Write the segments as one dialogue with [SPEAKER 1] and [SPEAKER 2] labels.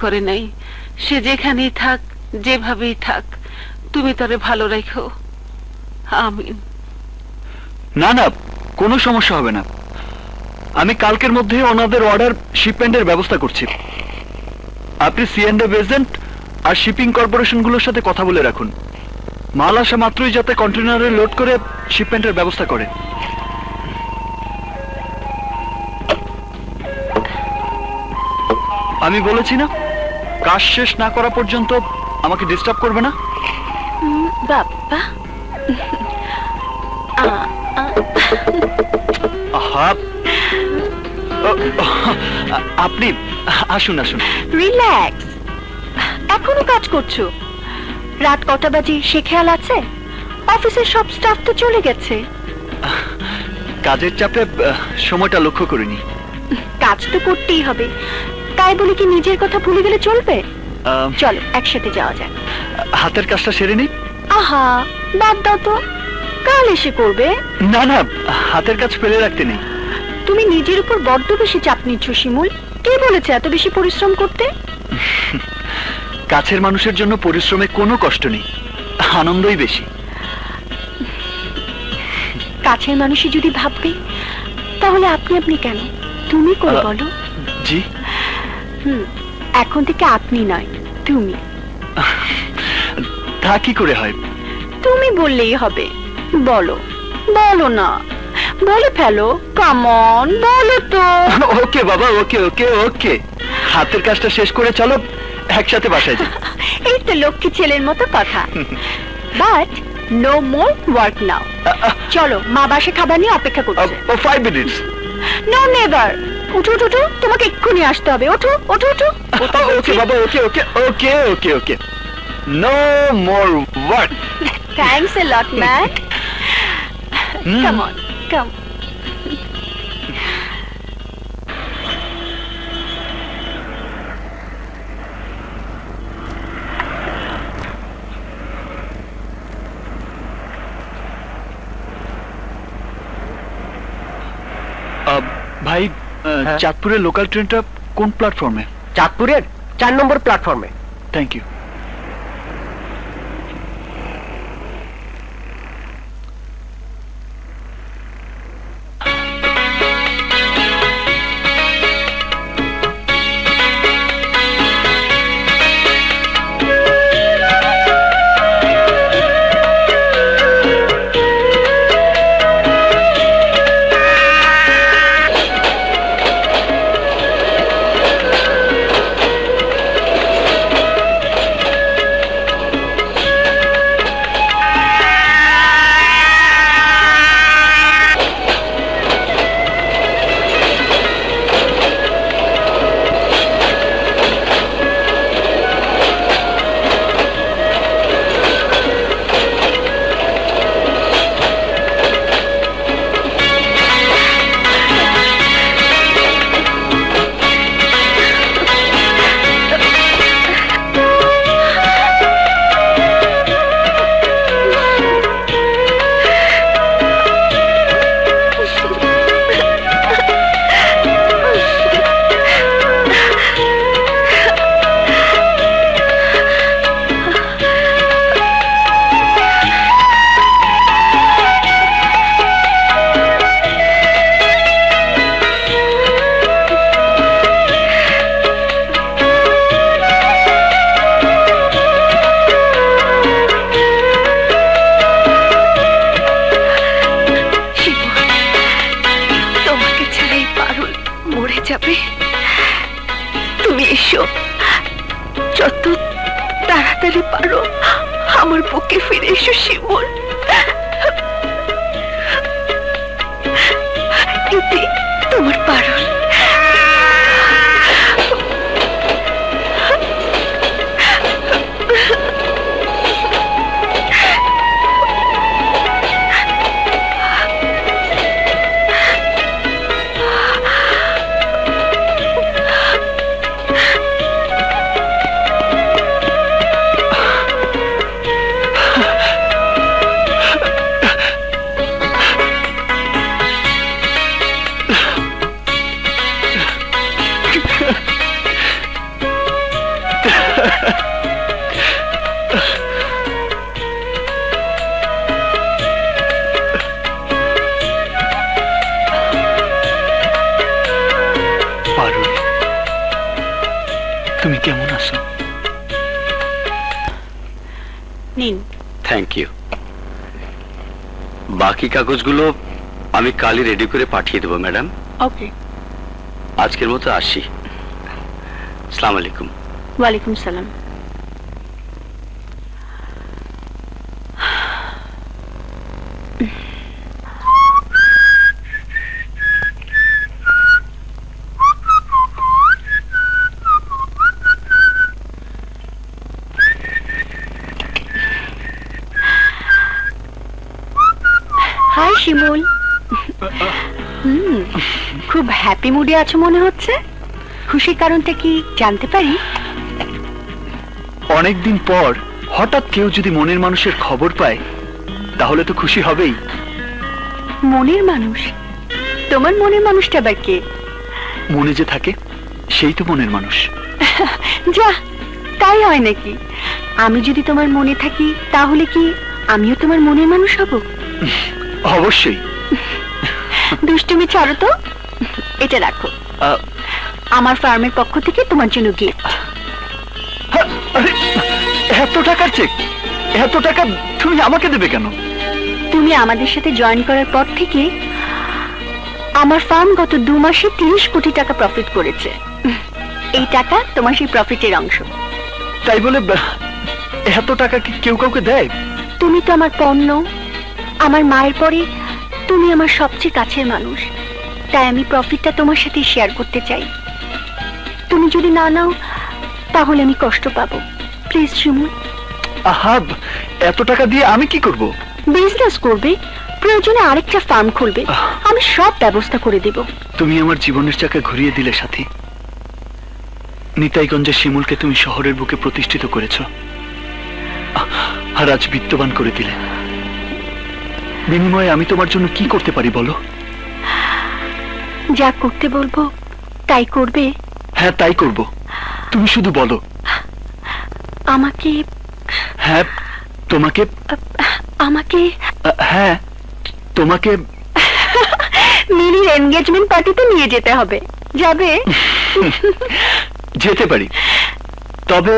[SPEAKER 1] করে নাই। সে যেখানেই থাক, যেভাবেই থাক, তুমি তারে ভালো রেখো। আমিন।
[SPEAKER 2] না না, কোনো সমস্যা হবে না। আমি কালকের মধ্যে ওনাদের অর্ডার শিপমেন্টের ব্যবস্থা করছি। আপনি C&F এজেন্ট আর শিপিং কর্পোরেশনগুলোর সাথে কথা বলে রাখুন, মাল আসা মাত্রই যাতে কন্টেনারে লোড করে শিপমেন্টের ব্যবস্থা করে। আমি বলেছি না, কাজ শেষ না করা পর্যন্ত আমাকে ডিস্টার্ব করবে না।
[SPEAKER 1] বাবা,
[SPEAKER 2] আপনি আসুন আসুন।
[SPEAKER 3] রিল্যাক্স, এখনো কাজ করছো? রাত কটা বাজে সে খেয়াল আছে? অফিসের সব স্টাফ তো চলে গেছে।
[SPEAKER 2] কাজের চাপে সময়টা লক্ষ্য করিনি।
[SPEAKER 3] কাজ তো করতেই হবে, তাই বলে কি নিজের কথা ভুলে গেলে চলবে? চলো একসাথে যাওয়া যাক।
[SPEAKER 2] হাতের কাজটা সেরে নিই।
[SPEAKER 3] আহা, বাদ দাও তো, কাল এসে করবে।
[SPEAKER 2] না না, হাতের কাজ ফেলে রাখতে নেই।
[SPEAKER 3] তুমি নিজের উপর বড্ড বেশি চাপ নিচ্ছ শিমুল। কে বলেছে এত বেশি পরিশ্রম করতে?
[SPEAKER 2] কাছের মানুষের জন্য পরিশ্রমে কোনো কষ্ট নেই, আনন্দই বেশি।
[SPEAKER 3] কাছের মানুষই যদি ভাববে, তাহলে আপনি আপনি কেন? তুমি করে বলো।
[SPEAKER 2] জি।
[SPEAKER 3] এখন থেকে আপনি নয়, তুমি।
[SPEAKER 2] তা কি করে হয়?
[SPEAKER 3] তুমি বললেই হবে। বলো বলো না, বলে ফেলো। কাম অন, বলো তো।
[SPEAKER 2] ওকে বাবা, ওকে ওকে ওকে। হাতের কাজটা শেষ করে চলো একসাথে বাসায় যাই।
[SPEAKER 3] এই তো লক্ষ্মী ছেলের মতো কথা। But no more work now. চলো, মা বাসে খাবার নিয়ে অপেক্ষা করছে।
[SPEAKER 2] 5 মিনিটস।
[SPEAKER 3] No never. উঠো উঠো, তোমাকে এক্ষুনি আসতে হবে। ওঠো ওঠো ওঠো।
[SPEAKER 2] ওকে বাবা, okay okay okay okay okay. No more work.
[SPEAKER 3] Thanks a lot man. Come on, come.
[SPEAKER 2] ভাই, চাঁদপুরের লোকাল ট্রেনটা কোন প্ল্যাটফর্মে?
[SPEAKER 4] চাঁদপুরের 4 নম্বর প্ল্যাটফর্মে।
[SPEAKER 2] Thank you.
[SPEAKER 3] নিন।
[SPEAKER 5] Thank you. বাকি কাগজগুলো আমি কালই রেডি করে পাঠিয়ে দেবো ম্যাডাম।
[SPEAKER 3] ওকে।
[SPEAKER 5] আজকের মতো আসি। আসসালামু আলাইকুম।
[SPEAKER 3] ওয়ালাইকুম সালাম। হাই শিমুল। খুব হ্যাপি মুডে আছো মনে হচ্ছে। খুশির কারণটা কি জানতে পারি?
[SPEAKER 2] অনেকদিন পর হঠাৎ কেউ যদি মনের মানুষের খবর পায় তাহলে তো খুশি হবেই।
[SPEAKER 3] মনের মানুষ? তোমার মনের মানুষটা আবার কে?
[SPEAKER 2] মনে যে থাকে সেই তো মনের মানুষ।
[SPEAKER 3] যা, তাই হয় নাকি? আমি যদি তোমার মনে থাকি তাহলে কি আমিও তোমার মনের মানুষ হব?
[SPEAKER 2] অবশ্যই।
[SPEAKER 3] দুষ্টুমি ছাড়ো তো। এটা রাখো, আমার ফার্মের পক্ষ থেকে তোমার জন্য গিফট।
[SPEAKER 2] আরে, এত টাকার চেক? এত টাকা তুমি আমাকে দেবে কেন?
[SPEAKER 3] তুমি আমাদের সাথে জয়েন করার পর থেকে আমার ফার্ম গত 2 মাসে 30 কোটি টাকা প্রফিট করেছে। এই টাকা তোমার সেই প্রফিটের অংশ।
[SPEAKER 2] তাই বলে এত টাকা কি কেউ কাউকে দেয়?
[SPEAKER 3] তুমি তো আমার পণ্য। আমার মায়ের পরে তুমি আমার সবচেয়ে কাছের মানুষ। তাই আমি প্রফিটটা তোমার সাথে শেয়ার করতে চাই। তুমি যদি না নাও তাহলে আমি কষ্ট পাবো। প্লিজ শিমুল।
[SPEAKER 2] আহা, এত টাকা দিয়ে আমি কি করব?
[SPEAKER 3] বিজনেস করবে, প্রয়োজনে আরেকটা ফার্ম খুলবে। আমি সব ব্যবস্থা করে দেব।
[SPEAKER 2] তুমি আমার জীবনের চাকা ঘুরিয়ে দিলে সাথী। নিতাইগঞ্জের শিমুলকে তুমি শহরের বুকে প্রতিষ্ঠিত করেছো, আর আজ বিত্তবান করে দিলে। বিনিময়ে আমি তোমার জন্য কি করতে পারি বলো?
[SPEAKER 3] যা করতে বলবো তাই করবে?
[SPEAKER 2] হ্যাঁ, তাই করব। তুমি শুধু বলো।
[SPEAKER 3] আমাকে?
[SPEAKER 2] হ্যাঁ, তোমাকে।
[SPEAKER 3] আমাকে?
[SPEAKER 2] হ্যাঁ, তোমাকে
[SPEAKER 3] মিলির এনগেজমেন্ট পার্টিতে নিয়ে যেতে হবে। যাবে?
[SPEAKER 2] যেতে পারি, তবে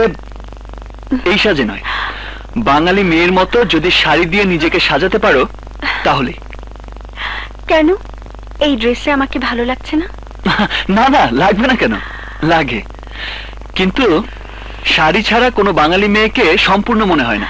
[SPEAKER 2] এই সাজে নয়। বাঙালি মেয়ের মতো যদি শাড়ি দিয়ে নিজেকে সাজাতে পারো তাহলে।
[SPEAKER 3] কেন, এই ড্রেসে আমাকে ভালো লাগছে না?
[SPEAKER 2] না না, লাগবে না কেন? লাগে, কিন্তু শাড়ি ছাড়া কোনো বাঙালি মেয়েকে সম্পূর্ণ মনে হয় না।